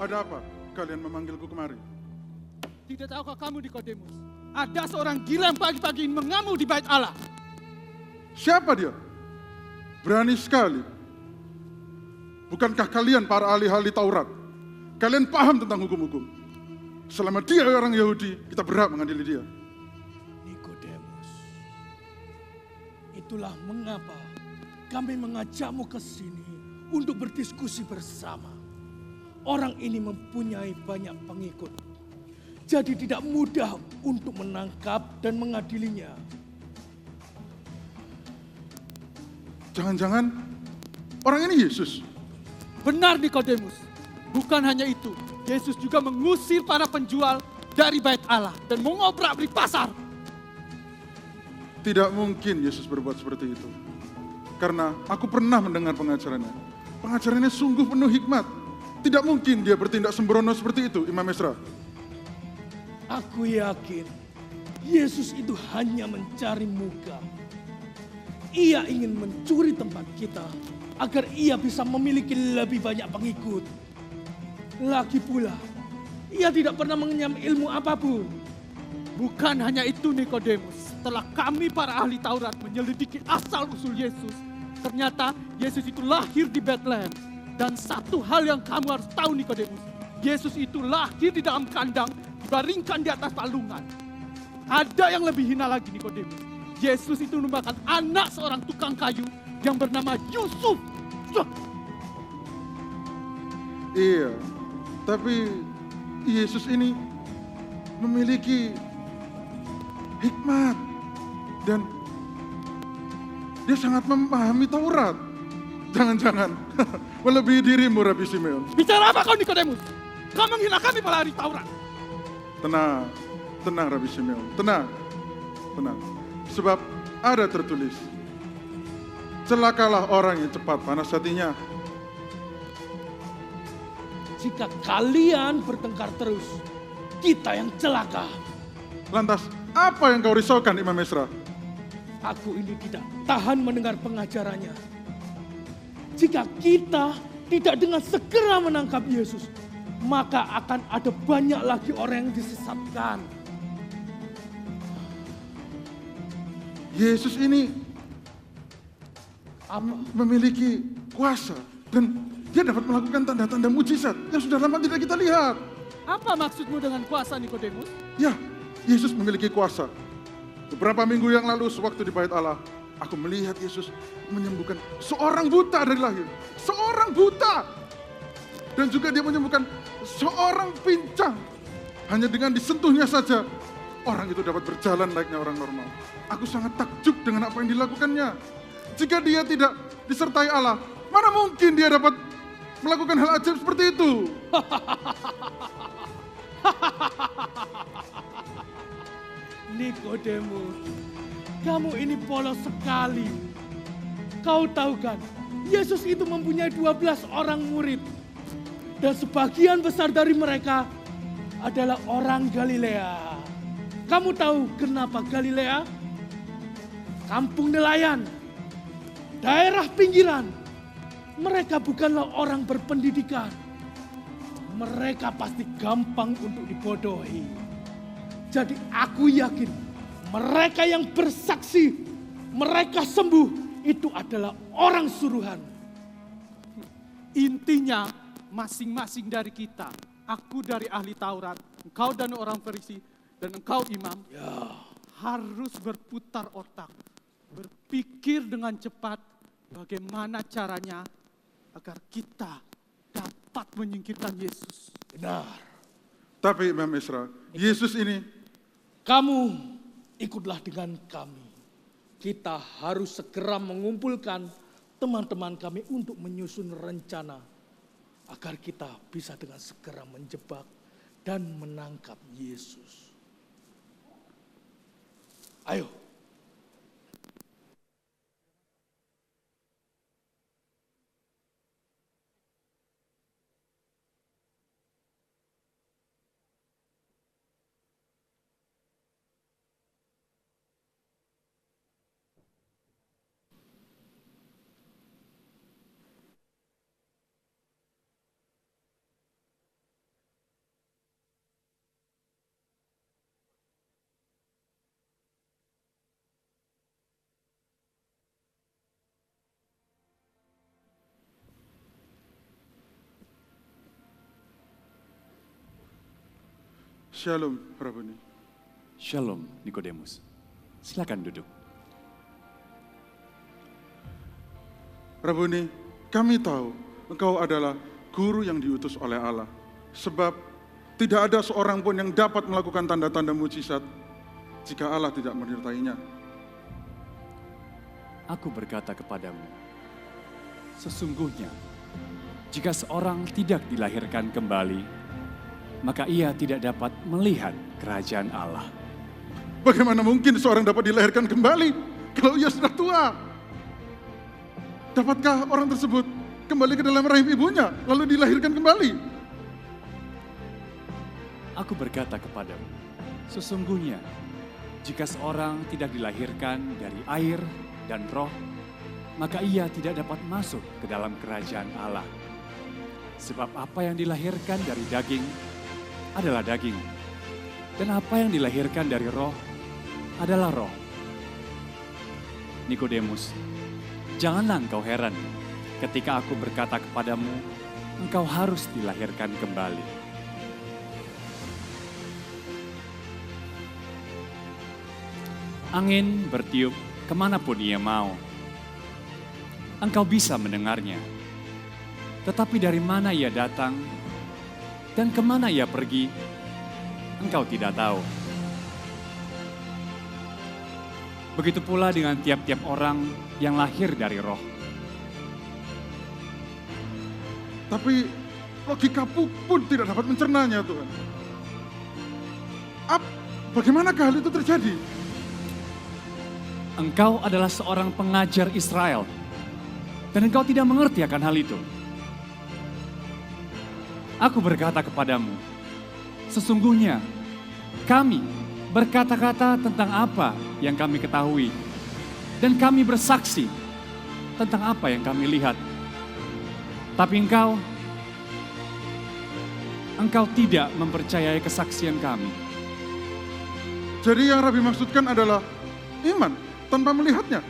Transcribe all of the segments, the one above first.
Ada apa kalian memanggilku kemari? Tidak tahukah kamu, Nikodemus? Ada seorang gila yang pagi-pagi mengamuk di bait Allah. Siapa dia? Berani sekali. Bukankah kalian para ahli-ahli Taurat? Kalian paham tentang hukum-hukum. Selama dia orang Yahudi, kita berhak mengadili dia. Nikodemus, itulah mengapa kami mengajakmu ke sini untuk berdiskusi bersama. Orang ini mempunyai banyak pengikut, jadi tidak mudah untuk menangkap dan mengadilinya. Jangan-jangan orang ini Yesus? Benar, Nikodemus. Bukan hanya itu, Yesus juga mengusir para penjual dari bait Allah dan mengobrak-abrik pasar. Tidak mungkin Yesus berbuat seperti itu. Karena aku pernah mendengar pengajarannya. Pengajarannya sungguh penuh hikmat. Tidak mungkin dia bertindak sembrono seperti itu, Imam Esra. Aku yakin Yesus itu hanya mencari muka. Ia ingin mencuri tempat kita agar ia bisa memiliki lebih banyak pengikut. Lagi pula, ia tidak pernah mengenyam ilmu apapun. Bukan hanya itu, Nikodemus. Setelah kami para ahli Taurat menyelidiki asal-usul Yesus, ternyata Yesus itu lahir di Bethlehem. Dan satu hal yang kamu harus tahu, Nikodemus, Yesus itu lahir di dalam kandang, dibaringkan di atas palungan. Ada yang lebih hina lagi, Nikodemus. Yesus itu merupakan anak seorang tukang kayu yang bernama Yusuf. Iya, tapi Yesus ini memiliki hikmat dan dia sangat memahami Taurat. Jangan-jangan melebihi dirimu, Rabi Simeon. Bicara apa kau, Nikodemus? Kau menghina kami para ahli Taurat. Tenang, tenang Rabi Simeon, tenang. Sebab ada tertulis, celakalah orang yang cepat panas hatinya. Jika kalian bertengkar terus, kita yang celaka. Lantas, apa yang kau risaukan, Imam Esra? Aku ini tidak tahan mendengar pengajarannya. Jika kita tidak dengan segera menangkap Yesus, maka akan ada banyak lagi orang yang disesatkan. Yesus ini memiliki kuasa dan dia dapat melakukan tanda-tanda mujizat yang sudah lama tidak kita lihat. Apa maksudmu dengan kuasa, Nikodemus? Ya, Yesus memiliki kuasa. Beberapa minggu yang lalu sewaktu di bait Allah, aku melihat Yesus menyembuhkan seorang buta dari lahir. Seorang buta. Dan juga dia menyembuhkan seorang pincang. Hanya dengan disentuhnya saja, orang itu dapat berjalan layaknya orang normal. Aku sangat takjub dengan apa yang dilakukannya. Jika dia tidak disertai Allah, mana mungkin dia dapat melakukan hal ajaib seperti itu? Nikodemus, kamu ini polos sekali. Kau tahu kan, Yesus itu mempunyai 12 orang murid. Dan sebagian besar dari mereka adalah orang Galilea. Kamu tahu kenapa Galilea? Kampung nelayan, daerah pinggiran. Mereka bukanlah orang berpendidikan. Mereka pasti gampang untuk dibodohi. Jadi aku yakin mereka yang bersaksi, mereka sembuh, itu adalah orang suruhan. Intinya masing-masing dari kita, aku dari ahli Taurat, engkau dan orang Farisi, dan engkau imam, harus berputar otak, berpikir dengan cepat bagaimana caranya agar kita dapat menyingkirkan Yesus. Benar. Tapi Imam Esra, Yesus ini, Kamu ikutlah dengan kami. Kita harus segera mengumpulkan teman-teman kami untuk menyusun rencana agar kita bisa dengan segera menjebak dan menangkap Yesus. Ayo. Shalom, Rabuni. Shalom, Nikodemus. Silakan duduk. Rabuni, kami tahu engkau adalah guru yang diutus oleh Allah. Sebab tidak ada seorang pun yang dapat melakukan tanda-tanda mujizat jika Allah tidak menyertainya. Aku berkata kepadamu, sesungguhnya jika seorang tidak dilahirkan kembali, maka ia tidak dapat melihat kerajaan Allah. Bagaimana mungkin seorang dapat dilahirkan kembali kalau ia sudah tua? Dapatkah orang tersebut kembali ke dalam rahim ibunya lalu dilahirkan kembali? Aku berkata kepadamu, sesungguhnya jika seorang tidak dilahirkan dari air dan roh, maka ia tidak dapat masuk ke dalam kerajaan Allah. Sebab apa yang dilahirkan dari daging adalah daging, dan apa yang dilahirkan dari roh adalah roh. Nikodemus, janganlah engkau heran ketika aku berkata kepadamu, engkau harus dilahirkan kembali. Angin bertiup kemanapun ia mau. Engkau bisa mendengarnya. Tetapi dari mana ia datang dan kemana ia pergi, engkau tidak tahu. Begitu pula dengan tiap-tiap orang yang lahir dari roh. Tapi logika pun tidak dapat mencernanya, Tuhan. Bagaimanakah hal itu terjadi? Engkau adalah seorang pengajar Israel, dan engkau tidak mengerti akan hal itu. Aku berkata kepadamu, sesungguhnya kami berkata-kata tentang apa yang kami ketahui, dan kami bersaksi tentang apa yang kami lihat. Tapi engkau tidak mempercayai kesaksian kami. Jadi yang Rabi maksudkan adalah iman tanpa melihatnya.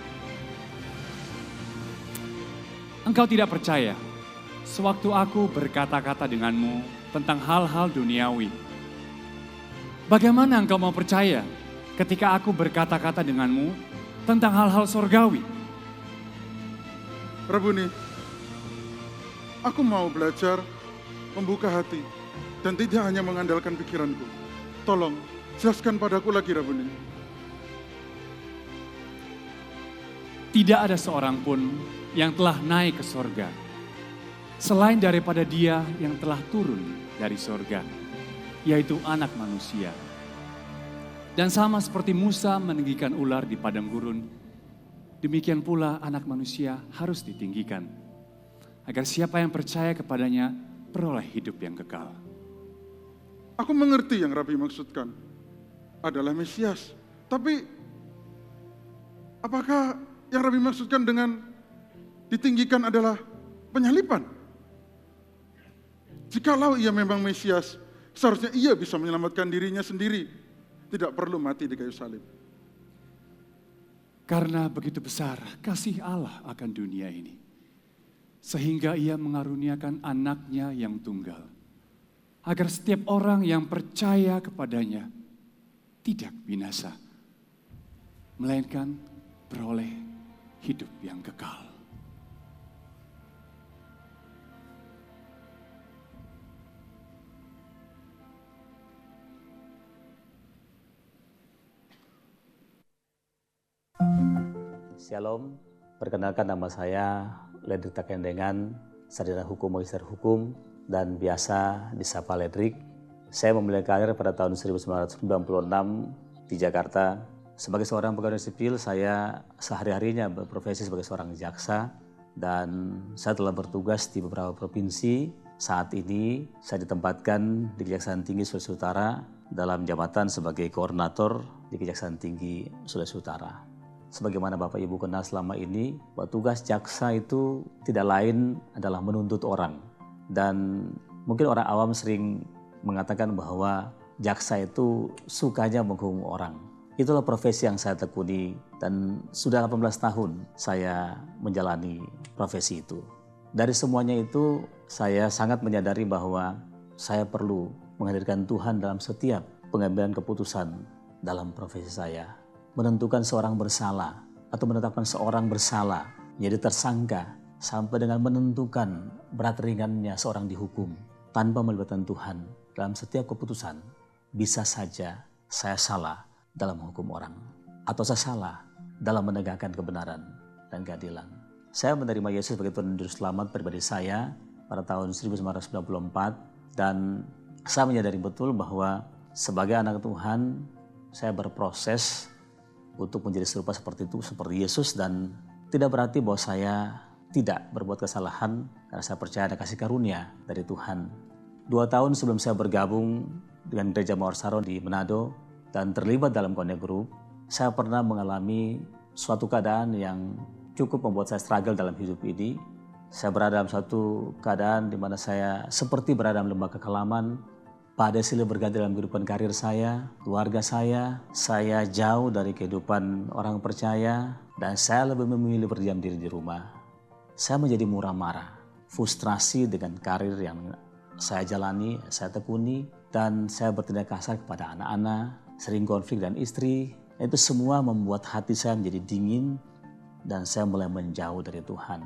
Engkau tidak percaya sewaktu aku berkata-kata denganmu tentang hal-hal duniawi. Bagaimana engkau mau percaya ketika aku berkata-kata denganmu tentang hal-hal sorgawi? Rabuni, aku mau belajar membuka hati dan tidak hanya mengandalkan pikiranku. Tolong jelaskan padaku lagi, Rabuni. Tidak ada seorang pun yang telah naik ke sorga, selain daripada Dia yang telah turun dari sorga, yaitu Anak Manusia. Dan sama seperti Musa meninggikan ular di padang gurun, demikian pula Anak Manusia harus ditinggikan, agar siapa yang percaya kepadanya peroleh hidup yang kekal. Aku mengerti yang Rabi maksudkan adalah Mesias. Tapi apakah yang Rabi maksudkan dengan ditinggikan adalah penyaliban? Jikalau ia memang Mesias, seharusnya ia bisa menyelamatkan dirinya sendiri. Tidak perlu mati di kayu salib. Karena begitu besar kasih Allah akan dunia ini, sehingga ia mengaruniakan anaknya yang tunggal, agar setiap orang yang percaya kepadanya tidak binasa, melainkan beroleh hidup yang kekal. Shalom, perkenalkan nama saya Ledrik Takendengan, sarjana hukum magister hukum dan biasa disapa Ledrik. Saya memulai karir pada tahun 1996 di Jakarta. Sebagai seorang pegawai sipil, saya sehari-harinya berprofesi sebagai seorang jaksa dan saya telah bertugas di beberapa provinsi. Saat ini saya ditempatkan di Kejaksaan Tinggi Sulawesi Utara dalam jabatan sebagai koordinator di Kejaksaan Tinggi Sulawesi Utara. Sebagaimana Bapak Ibu kenal selama ini, bahwa tugas jaksa itu tidak lain adalah menuntut orang. Dan mungkin orang awam sering mengatakan bahwa jaksa itu sukanya menghukum orang. Itulah profesi yang saya tekuni dan sudah 18 tahun saya menjalani profesi itu. Dari semuanya itu saya sangat menyadari bahwa saya perlu menghadirkan Tuhan dalam setiap pengambilan keputusan dalam profesi saya. Menentukan seorang bersalah atau menetapkan seorang bersalah menjadi tersangka sampai dengan menentukan berat ringannya seorang dihukum tanpa melibatkan Tuhan dalam setiap keputusan. Bisa saja saya salah dalam menghukum orang atau saya salah dalam menegakkan kebenaran dan keadilan. Saya menerima Yesus sebagai Tuhan dan Juru Selamat pribadi saya pada tahun 1994 dan saya menyadari betul bahwa sebagai anak Tuhan saya berproses untuk menjadi serupa seperti Yesus, dan tidak berarti bahwa saya tidak berbuat kesalahan karena saya percaya ada kasih karunia dari Tuhan. 2 tahun sebelum saya bergabung dengan Gereja Mawar Saron di Manado dan terlibat dalam Connect Group, saya pernah mengalami suatu keadaan yang cukup membuat saya struggle dalam hidup ini. Saya berada dalam suatu keadaan di mana saya seperti berada dalam lembah kekelaman. Badai silih berganti dalam kehidupan karir saya, keluarga saya jauh dari kehidupan orang percaya, dan saya lebih memilih berdiam diri di rumah. Saya menjadi murah marah, frustrasi dengan karir yang saya jalani, saya tekuni, dan saya bertindak kasar kepada anak-anak, sering konflik dengan istri. Itu semua membuat hati saya menjadi dingin dan saya mulai menjauh dari Tuhan.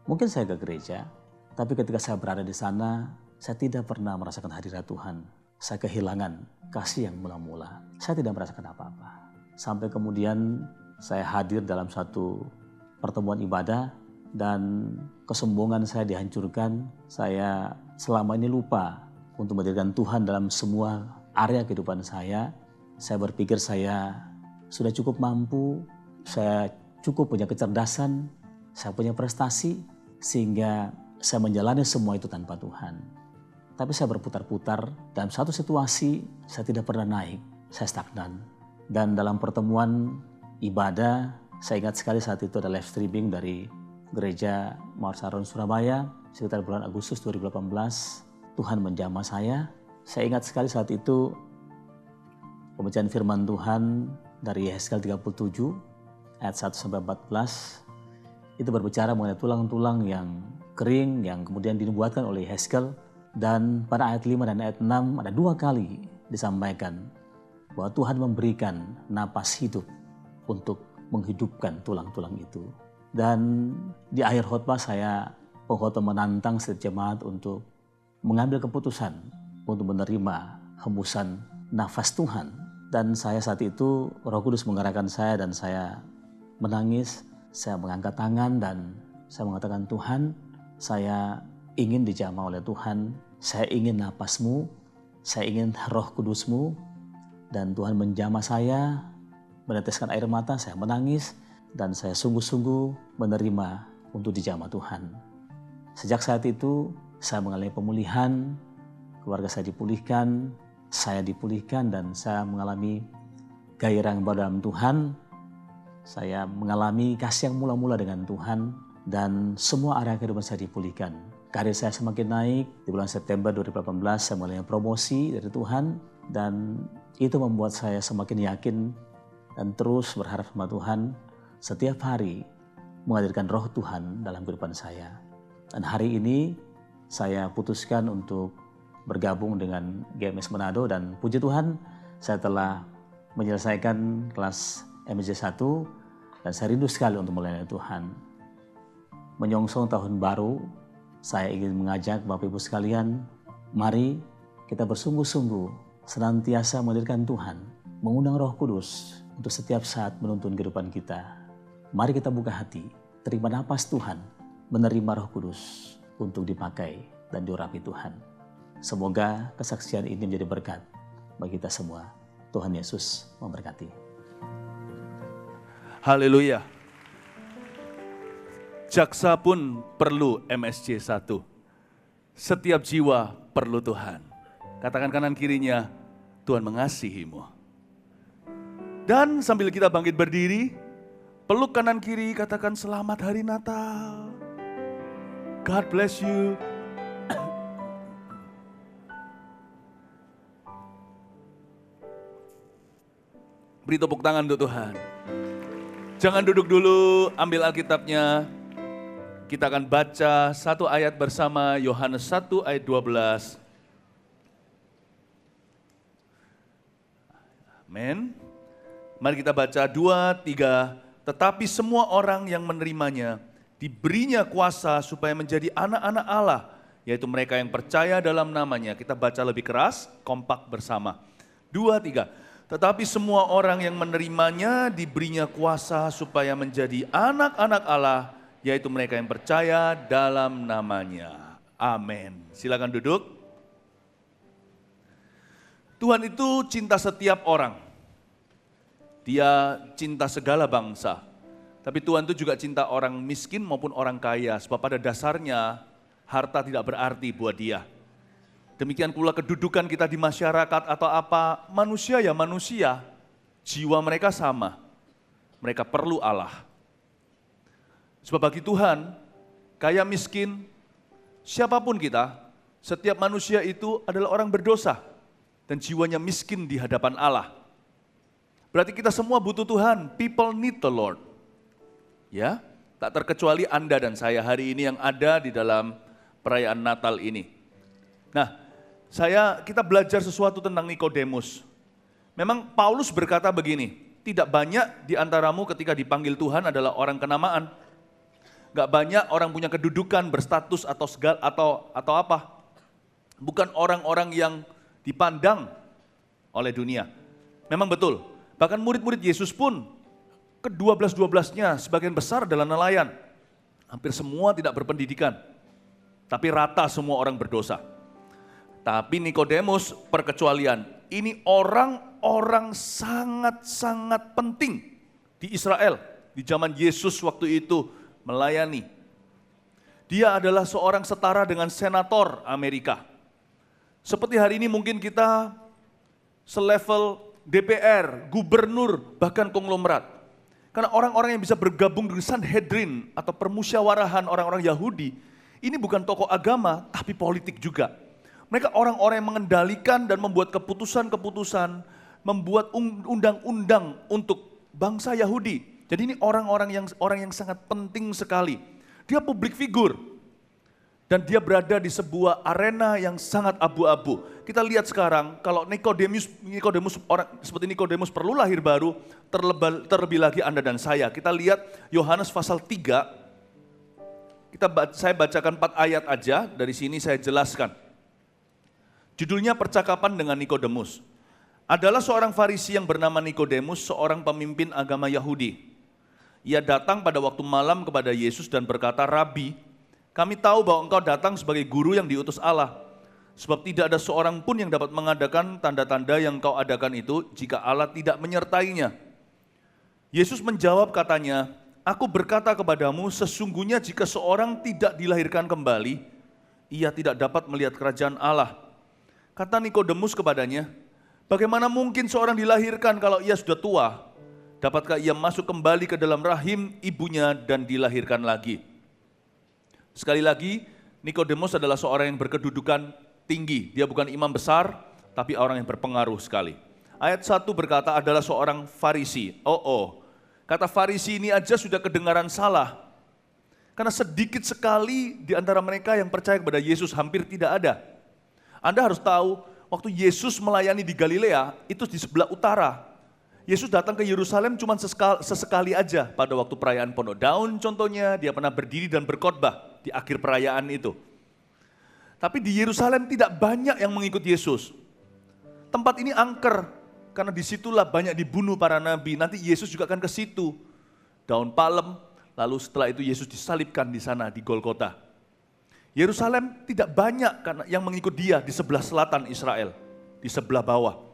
Mungkin saya ke gereja, tapi ketika saya berada di sana, saya tidak pernah merasakan hadirat Tuhan. Saya kehilangan kasih yang mula-mula. Saya tidak merasakan apa-apa. Sampai kemudian saya hadir dalam satu pertemuan ibadah dan kesombongan saya dihancurkan. Saya selama ini lupa untuk menghadirkan Tuhan dalam semua area kehidupan saya. Saya berpikir saya sudah cukup mampu, saya cukup punya kecerdasan, saya punya prestasi, sehingga saya menjalani semua itu tanpa Tuhan. Tapi saya berputar-putar, dalam satu situasi saya tidak pernah naik, saya stagnan. Dan dalam pertemuan ibadah, saya ingat sekali saat itu ada live streaming dari Gereja Mawar Saron Surabaya, sekitar bulan Agustus 2018, Tuhan menjamah saya. Saya ingat sekali saat itu pembacaan firman Tuhan dari Yehezkiel 37 ayat 1-14 itu berbicara mengenai tulang-tulang yang kering yang kemudian dinubuatkan oleh Yehezkiel, dan pada ayat 5 dan ayat 6 ada 2 kali disampaikan bahwa Tuhan memberikan napas hidup untuk menghidupkan tulang-tulang itu. Dan di akhir khotbah pengkhotbah menantang setiap jemaat untuk mengambil keputusan untuk menerima hembusan nafas Tuhan. Dan saya saat itu, Roh Kudus mengarahkan saya dan saya menangis, saya mengangkat tangan dan saya mengatakan, Tuhan, saya ingin dijamah oleh Tuhan, saya ingin napasmu, saya ingin Roh Kudusmu, dan Tuhan menjamah saya, meneteskan air mata, saya menangis, dan saya sungguh-sungguh menerima untuk dijamah Tuhan. Sejak saat itu, saya mengalami pemulihan, keluarga saya dipulihkan, dan saya mengalami gairah yang baru dalam Tuhan. Saya mengalami kasih yang mula-mula dengan Tuhan dan semua area kehidupan saya dipulihkan. Karir saya semakin naik. Di bulan September 2018 saya mengalami promosi dari Tuhan dan itu membuat saya semakin yakin dan terus berharap sama Tuhan setiap hari menghadirkan Roh Tuhan dalam kehidupan saya. Dan hari ini saya putuskan untuk bergabung dengan GMS Manado dan puji Tuhan saya telah menyelesaikan kelas MJ 1 dan saya rindu sekali untuk melayani Tuhan. Menyongsong tahun baru, saya ingin mengajak Bapak Ibu sekalian, mari kita bersungguh-sungguh senantiasa menghadirkan Tuhan, mengundang Roh Kudus untuk setiap saat menuntun kehidupan kita. Mari kita buka hati, terima napas Tuhan, menerima Roh Kudus untuk dipakai dan diurapi Tuhan. Semoga kesaksian ini menjadi berkat bagi kita semua. Tuhan Yesus memberkati. Haleluya. Jaksa pun perlu MSC 1. Setiap jiwa perlu Tuhan. Katakan kanan kirinya, Tuhan mengasihimu. Dan sambil kita bangkit berdiri, peluk kanan kiri, katakan selamat hari Natal. God bless you. Beri tepuk tangan untuk Tuhan. Jangan duduk dulu, ambil Alkitabnya. Kita akan baca satu ayat bersama, Yohanes 1 ayat 12. Amin. Mari kita baca 2, 3. Tetapi semua orang yang menerimanya diberinya kuasa supaya menjadi anak-anak Allah, yaitu mereka yang percaya dalam namanya. Kita baca lebih keras, kompak bersama. 2, 3. Tetapi semua orang yang menerimanya diberinya kuasa supaya menjadi anak-anak Allah, yaitu mereka yang percaya dalam namanya. Amin. Silakan duduk. Tuhan itu cinta setiap orang. Dia cinta segala bangsa. Tapi Tuhan itu juga cinta orang miskin maupun orang kaya. Sebab pada dasarnya harta tidak berarti buat dia. Demikian pula kedudukan kita di masyarakat atau apa. Manusia ya manusia. Jiwa mereka sama. Mereka perlu Allah. Sebab bagi Tuhan, kaya miskin, siapapun kita, setiap manusia itu adalah orang berdosa. Dan jiwanya miskin di hadapan Allah. Berarti kita semua butuh Tuhan. People need the Lord. Ya, tak terkecuali Anda dan saya hari ini yang ada di dalam perayaan Natal ini. Nah, kita belajar sesuatu tentang Nikodemus. Memang Paulus berkata begini, tidak banyak di antaramu ketika dipanggil Tuhan adalah orang kenamaan. Gak banyak orang punya kedudukan, berstatus atau apa. Bukan orang-orang yang dipandang oleh dunia. Memang betul, bahkan murid-murid Yesus pun ke-12-12-nya sebagian besar adalah nelayan. Hampir semua tidak berpendidikan. Tapi rata semua orang berdosa. Tapi Nikodemus perkecualian. Ini orang-orang sangat-sangat penting di Israel. Di zaman Yesus waktu itu melayani. Dia adalah seorang setara dengan senator Amerika. Seperti hari ini mungkin kita selevel DPR, gubernur, bahkan konglomerat. Karena orang-orang yang bisa bergabung dengan Sanhedrin atau permusyawarahan orang-orang Yahudi, ini bukan tokoh agama, tapi politik juga. Mereka orang-orang yang mengendalikan dan membuat keputusan-keputusan, membuat undang-undang untuk bangsa Yahudi. Jadi ini orang yang sangat penting sekali. Dia publik figur. Dan dia berada di sebuah arena yang sangat abu-abu. Kita lihat sekarang, kalau Nikodemus orang seperti Nikodemus perlu lahir baru, terlebih lagi Anda dan saya. Kita lihat Yohanes pasal 3, saya bacakan 4 ayat aja, dari sini saya jelaskan. Judulnya percakapan dengan Nikodemus. Adalah seorang Farisi yang bernama Nikodemus, seorang pemimpin agama Yahudi. Ia datang pada waktu malam kepada Yesus dan berkata, Rabi, kami tahu bahwa engkau datang sebagai guru yang diutus Allah. Sebab tidak ada seorang pun yang dapat mengadakan tanda-tanda yang engkau adakan itu jika Allah tidak menyertainya. Yesus menjawab katanya, aku berkata kepadamu sesungguhnya jika seorang tidak dilahirkan kembali, ia tidak dapat melihat kerajaan Allah. Kata Nikodemus kepadanya, bagaimana mungkin seorang dilahirkan kalau ia sudah tua? Dapatkah ia masuk kembali ke dalam rahim ibunya dan dilahirkan lagi? Sekali lagi, Nikodemus adalah seorang yang berkedudukan tinggi. Dia bukan imam besar, tapi orang yang berpengaruh sekali. Ayat 1 berkata adalah seorang Farisi. Kata Farisi ini aja sudah kedengaran salah. Karena sedikit sekali di antara mereka yang percaya kepada Yesus, hampir tidak ada. Anda harus tahu, waktu Yesus melayani di Galilea, itu di sebelah utara. Yesus datang ke Yerusalem cuma sesekali aja pada waktu perayaan Pondok Daun contohnya, dia pernah berdiri dan berkhotbah di akhir perayaan itu. Tapi di Yerusalem tidak banyak yang mengikut Yesus. Tempat ini angker, karena disitulah banyak dibunuh para nabi. Nanti Yesus juga akan ke situ. Daun palem, lalu setelah itu Yesus disalibkan di sana di Golgota. Yerusalem tidak banyak karena yang mengikut dia di sebelah selatan Israel, di sebelah bawah.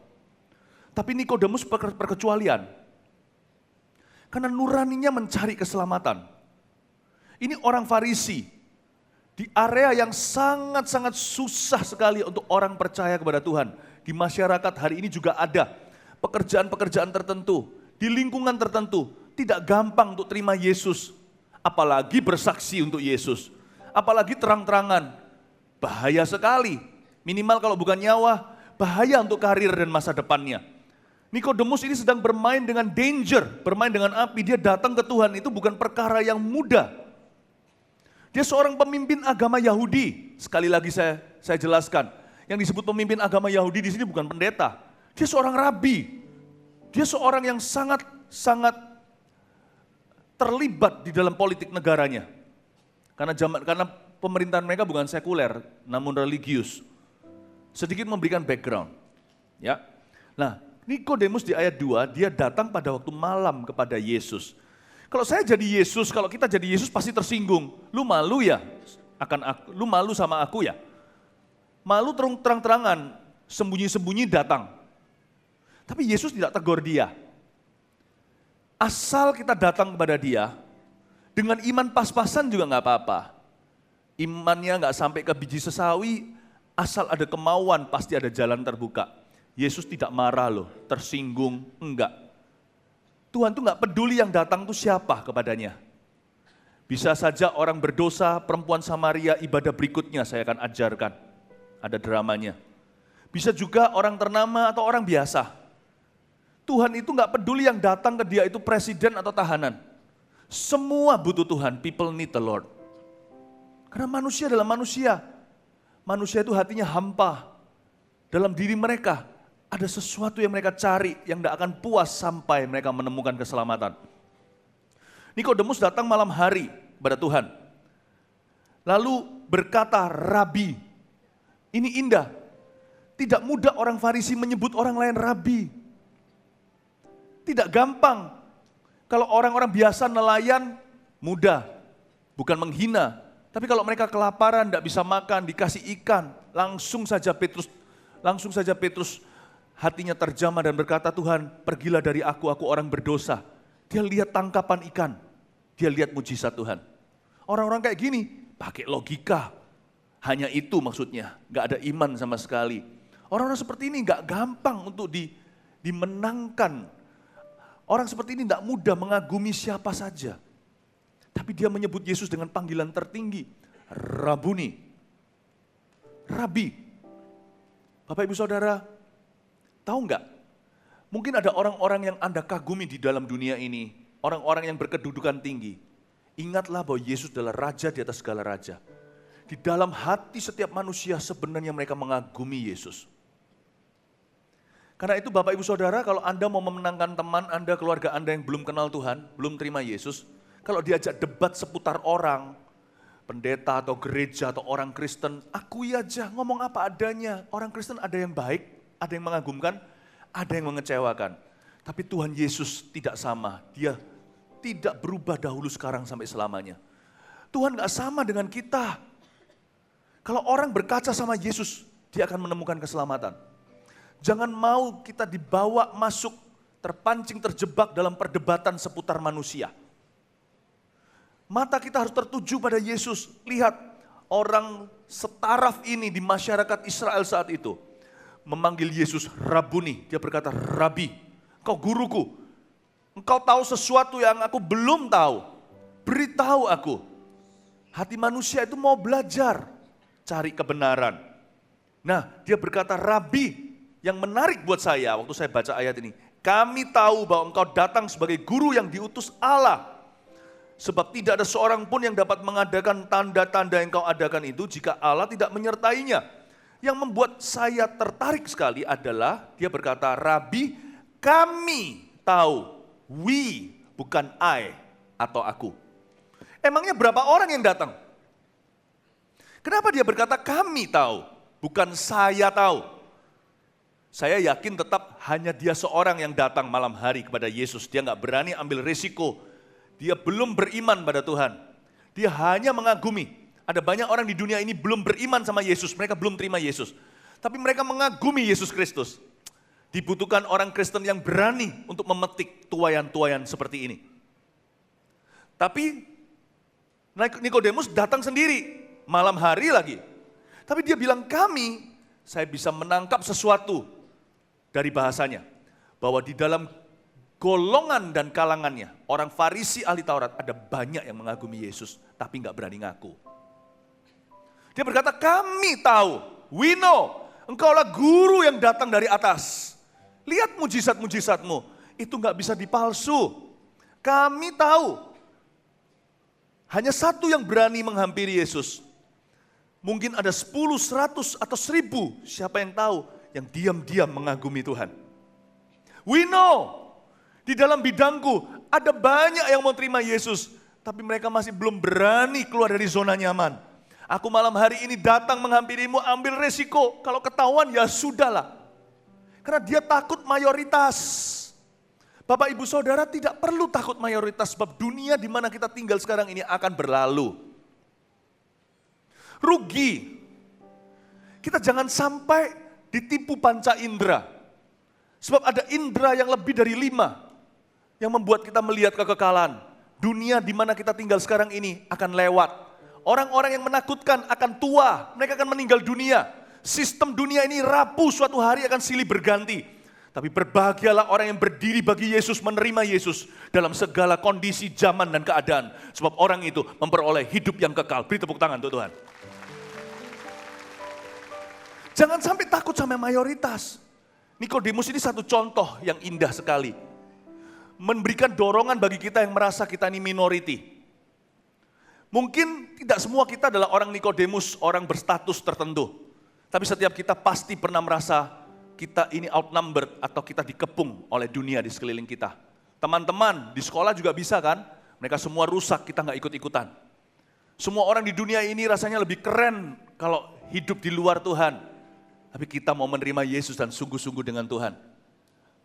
Tapi Nikodemus perkecualian. Karena nuraninya mencari keselamatan. Ini orang Farisi. Di area yang sangat-sangat susah sekali untuk orang percaya kepada Tuhan. Di masyarakat hari ini juga ada pekerjaan-pekerjaan tertentu. Di lingkungan tertentu. Tidak gampang untuk terima Yesus. Apalagi bersaksi untuk Yesus. Apalagi terang-terangan. Bahaya sekali. Minimal kalau bukan nyawa, bahaya untuk karir dan masa depannya. Nikodemus ini sedang bermain dengan danger, bermain dengan api. Dia datang ke Tuhan itu bukan perkara yang mudah. Dia seorang pemimpin agama Yahudi. Sekali lagi saya jelaskan. Yang disebut pemimpin agama Yahudi di sini bukan pendeta. Dia seorang rabi. Dia seorang yang sangat terlibat di dalam politik negaranya. Karena pemerintahan mereka bukan sekuler, namun religius. Sedikit memberikan background. Ya. Nah, Nikodemus di ayat 2, dia datang pada waktu malam kepada Yesus. Kalau saya jadi Yesus, kalau kita jadi Yesus pasti tersinggung. Lu malu ya? Lu malu sama aku ya? Malu terang-terangan, sembunyi-sembunyi datang. Tapi Yesus tidak tegur dia. Asal kita datang kepada dia, dengan iman pas-pasan juga nggak apa-apa. Imannya nggak sampai ke biji sesawi, asal ada kemauan pasti ada jalan terbuka. Yesus tidak marah loh, tersinggung, enggak. Tuhan tuh nggak peduli yang datang tuh siapa kepadanya. Bisa saja orang berdosa, perempuan Samaria, ibadah berikutnya saya akan ajarkan. Ada dramanya. Bisa juga orang ternama atau orang biasa. Tuhan itu nggak peduli yang datang ke dia itu presiden atau tahanan. Semua butuh Tuhan, people need the Lord. Karena manusia adalah manusia. Manusia itu hatinya hampa. Dalam diri mereka ada sesuatu yang mereka cari yang tidak akan puas sampai mereka menemukan keselamatan. Nikodemus datang malam hari kepada Tuhan. Lalu berkata, Rabi. Ini indah. Tidak mudah orang Farisi menyebut orang lain Rabi. Tidak gampang. Kalau orang-orang biasa nelayan, mudah. Bukan menghina. Tapi kalau mereka kelaparan, tidak bisa makan, dikasih ikan, langsung saja Petrus hatinya terjamah dan berkata, Tuhan pergilah dari aku orang berdosa. Dia lihat tangkapan ikan, dia lihat mujizat Tuhan. Orang-orang kayak gini, pakai logika. Hanya itu maksudnya, gak ada iman sama sekali. Orang-orang seperti ini gak gampang untuk dimenangkan. Orang seperti ini gak mudah mengagumi siapa saja. Tapi dia menyebut Yesus dengan panggilan tertinggi, Rabuni, Rabi. Bapak Ibu Saudara, tahu nggak? Mungkin ada orang-orang yang Anda kagumi di dalam dunia ini, orang-orang yang berkedudukan tinggi. Ingatlah bahwa Yesus adalah Raja di atas segala raja. Di dalam hati setiap manusia sebenarnya mereka mengagumi Yesus. Karena itu Bapak Ibu Saudara, kalau Anda mau memenangkan teman Anda, keluarga Anda yang belum kenal Tuhan, belum terima Yesus, kalau diajak debat seputar orang, pendeta atau gereja atau orang Kristen, akui aja, ngomong apa adanya. Orang Kristen ada yang baik, ada yang mengagumkan, ada yang mengecewakan. Tapi Tuhan Yesus tidak sama, dia tidak berubah dahulu sekarang sampai selamanya. Tuhan gak sama dengan kita. Kalau orang berkaca sama Yesus, dia akan menemukan keselamatan. Jangan mau kita dibawa masuk, terpancing, terjebak dalam perdebatan seputar manusia. Mata kita harus tertuju pada Yesus. Lihat orang setaraf ini di masyarakat Israel saat itu. Memanggil Yesus Rabuni. Dia berkata, Rabi, engkau guruku. Engkau tahu sesuatu yang aku belum tahu. Beritahu aku. Hati manusia itu mau belajar. Cari kebenaran. Nah, dia berkata, Rabi, yang menarik buat saya waktu saya baca ayat ini. Kami tahu bahwa engkau datang sebagai guru yang diutus Allah. Sebab tidak ada seorang pun yang dapat mengadakan tanda-tanda yang kau adakan itu jika Allah tidak menyertainya. Yang membuat saya tertarik sekali adalah dia berkata, Rabi, kami tahu. We, bukan I atau aku. Emangnya berapa orang yang datang? Kenapa dia berkata kami tahu, bukan saya tahu? Saya yakin tetap hanya dia seorang yang datang malam hari kepada Yesus. Dia nggak berani ambil risiko. Dia belum beriman pada Tuhan. Dia hanya mengagumi. Ada banyak orang di dunia ini belum beriman sama Yesus. Mereka belum terima Yesus. Tapi mereka mengagumi Yesus Kristus. Dibutuhkan orang Kristen yang berani untuk memetik tuayan-tuayan seperti ini. Tapi Nikodemus datang sendiri. Malam hari lagi. Tapi dia bilang kami, saya bisa menangkap sesuatu dari bahasanya. Bahwa di dalam golongan dan kalangannya, orang Farisi ahli Taurat ada banyak yang mengagumi Yesus, tapi nggak berani ngaku. Dia berkata, kami tahu, we know, engkaulah guru yang datang dari atas. Lihat mujizat-mujizatmu, itu nggak bisa dipalsu. Kami tahu, hanya satu yang berani menghampiri Yesus. Mungkin ada 10, 100, atau 1000, siapa yang tahu, yang diam-diam mengagumi Tuhan. We know. Di dalam bidangku ada banyak yang mau terima Yesus, tapi mereka masih belum berani keluar dari zona nyaman. Aku malam hari ini datang menghampirimu, ambil resiko. Kalau ketahuan ya sudahlah. Karena dia takut mayoritas. Bapak ibu saudara tidak perlu takut mayoritas, sebab dunia di mana kita tinggal sekarang ini akan berlalu. Rugi. Kita jangan sampai ditipu panca indera. Sebab ada indera yang lebih dari 5 yang membuat kita melihat kekekalan. Dunia di mana kita tinggal sekarang ini akan lewat. Orang-orang yang menakutkan akan tua, mereka akan meninggal dunia. Sistem dunia ini rapuh, suatu hari akan silih berganti. Tapi berbahagialah orang yang berdiri bagi Yesus, menerima Yesus dalam segala kondisi, zaman, dan keadaan. Sebab orang itu memperoleh hidup yang kekal. Beri tepuk tangan untuk Tuhan. Jangan sampai takut sama mayoritas. Nikodemus ini satu contoh yang indah sekali. Memberikan dorongan bagi kita yang merasa kita ini minority. Mungkin tidak semua kita adalah orang Nikodemus, orang berstatus tertentu. Tapi setiap kita pasti pernah merasa kita ini outnumbered atau kita dikepung oleh dunia di sekeliling kita. Teman-teman di sekolah juga bisa kan? Mereka semua rusak, kita nggak ikut-ikutan. Semua orang di dunia ini rasanya lebih keren kalau hidup di luar Tuhan. Tapi kita mau menerima Yesus dan sungguh-sungguh dengan Tuhan.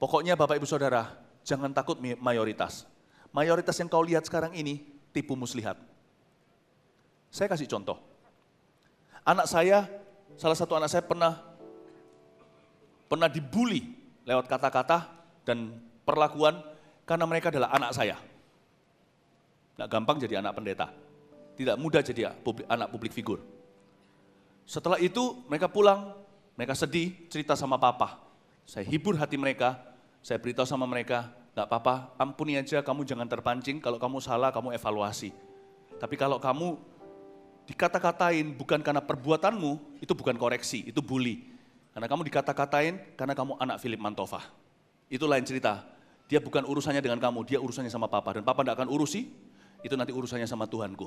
Pokoknya Bapak Ibu Saudara, jangan takut mayoritas. Mayoritas yang kau lihat sekarang ini, tipu muslihat. Saya kasih contoh. Anak saya, salah satu anak saya pernah dibully lewat kata-kata dan perlakuan karena mereka adalah anak saya. Nggak gampang jadi anak pendeta. Tidak mudah jadi anak publik figur. Setelah itu mereka pulang, mereka sedih, cerita sama papa. Saya hibur hati mereka, saya beritahu sama mereka, gak apa-apa, ampuni aja, kamu jangan terpancing, kalau kamu salah kamu evaluasi. Tapi kalau kamu dikata-katain bukan karena perbuatanmu, itu bukan koreksi, itu bully. Karena kamu dikata-katain karena kamu anak Philip Mantova. Itu lain cerita, dia bukan urusannya dengan kamu, dia urusannya sama papa. Dan papa gak akan urusi, itu nanti urusannya sama Tuhanku.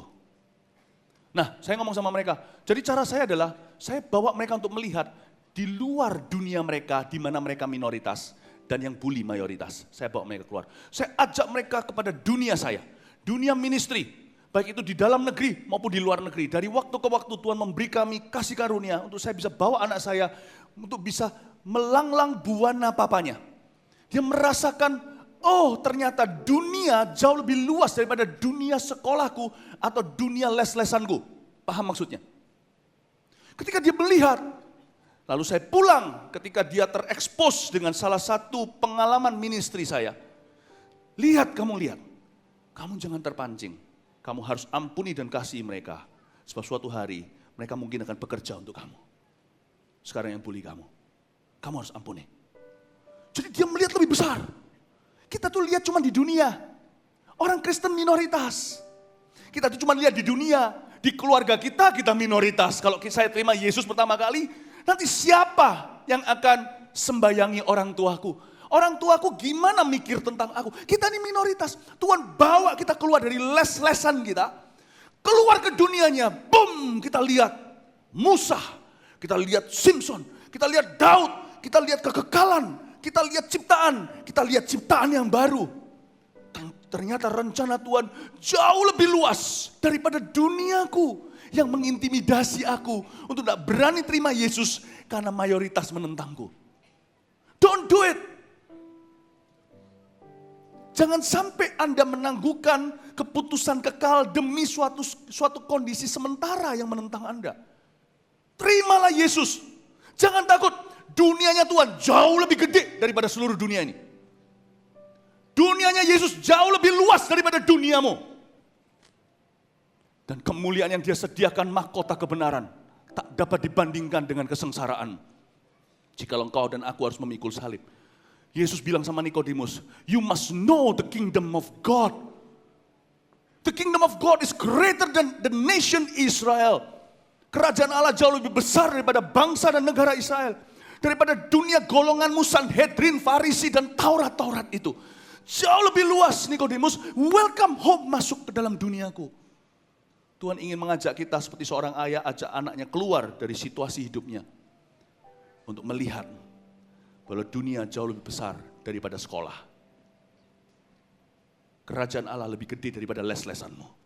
Nah, saya ngomong sama mereka, jadi cara saya adalah, saya bawa mereka untuk melihat, di luar dunia mereka, di mana mereka minoritas, dan yang bully mayoritas. Saya bawa mereka keluar. Saya ajak mereka kepada dunia saya. Dunia ministry. Baik itu di dalam negeri maupun di luar negeri. Dari waktu ke waktu Tuhan memberi kami kasih karunia untuk saya bisa bawa anak saya untuk bisa melanglang buana papanya. Dia merasakan, oh ternyata dunia jauh lebih luas daripada dunia sekolahku atau dunia les-lesanku. Paham maksudnya? Ketika dia melihat, lalu saya pulang ketika dia terekspos dengan salah satu pengalaman ministry saya. Lihat, kamu jangan terpancing. Kamu harus ampuni dan kasih mereka. Sebab suatu hari mereka mungkin akan bekerja untuk kamu. Sekarang yang bully kamu harus ampuni. Jadi dia melihat lebih besar. Kita tuh lihat cuma di dunia. Orang Kristen minoritas. Kita tuh cuma lihat di dunia. Di keluarga kita minoritas. Kalau saya terima Yesus pertama kali, nanti siapa yang akan sembayangi orang tuaku? Orang tuaku gimana mikir tentang aku? Kita ini minoritas. Tuhan bawa kita keluar dari les-lesan kita. Keluar ke dunianya. Boom, kita lihat Musa. Kita lihat Simpson. Kita lihat Daud. Kita lihat kekekalan. Kita lihat ciptaan yang baru. Ternyata rencana Tuhan jauh lebih luas daripada duniaku yang mengintimidasi aku untuk tidak berani terima Yesus karena mayoritas menentangku. Don't do it. Jangan sampai Anda menangguhkan keputusan kekal demi suatu kondisi sementara yang menentang Anda. Terimalah Yesus. Jangan takut. Dunianya Tuhan jauh lebih gede daripada seluruh dunia ini. Dunianya Yesus jauh lebih luas daripada duniamu. Dan kemuliaan yang dia sediakan mahkota kebenaran tak dapat dibandingkan dengan kesengsaraan. Jika engkau dan aku harus memikul salib. Yesus bilang sama Nikodemus, you must know the kingdom of God. The kingdom of God is greater than the nation Israel. Kerajaan Allah jauh lebih besar daripada bangsa dan negara Israel. Daripada dunia golonganmu Sanhedrin, Farisi dan Taurat-Taurat itu. Jauh lebih luas Nikodemus, welcome home, masuk ke dalam duniaku. Tuhan ingin mengajak kita seperti seorang ayah ajak anaknya keluar dari situasi hidupnya. Untuk melihat bahwa dunia jauh lebih besar daripada sekolah. Kerajaan Allah lebih gede daripada les-lesanmu.